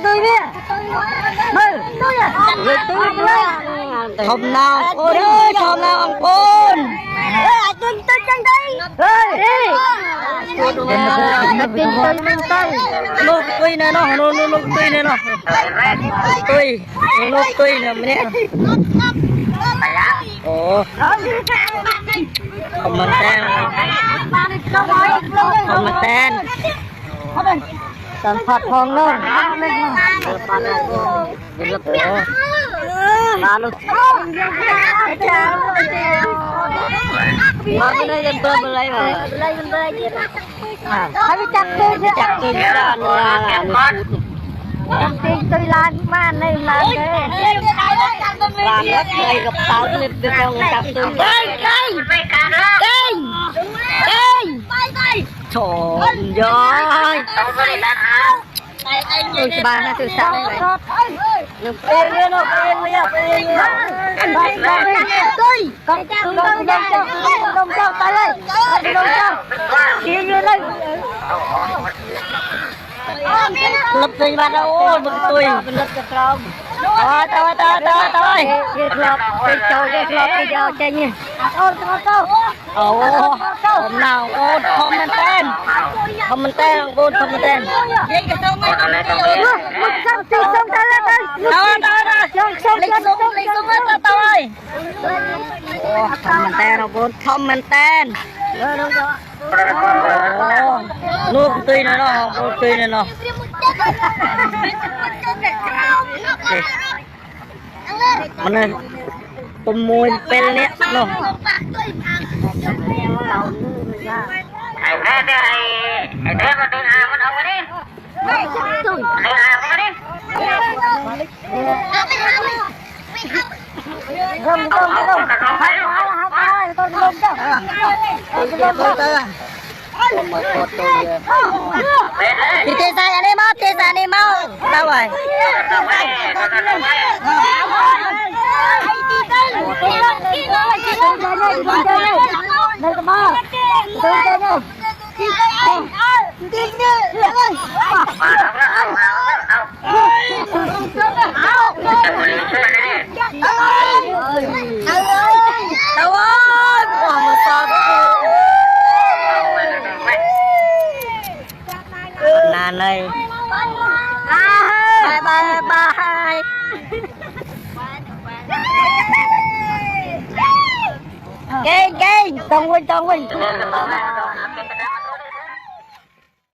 tôi biết tôi thầm nào ôi ơi thầm nào ông côn tôi chân đây lúc tôi này nó lúc tôi này nó tôi lúc tôi này mình ồ không tên không tên sản phẩm phong luôn lalu mà đây dân tôi belai mà tapi chắc tôi là tôi làm mà này làm đấy làm đất này gặp tao lên được không chắc tôi trời ơi tôi ba nó từ sáng này nó yên lên nó tôi con đông cho tay lên đông cho kia như lên lập gì mà đâu ôi bực tôi mình lập được không tôi cái trâu cái trâu chơi nhỉ hôm nào cô comment tên cô xong ta lên comment tên nước tươi này nó tươi này nó mana pemui pelnya no Di desa ini mau tahu ay này bye Keng, tungguin.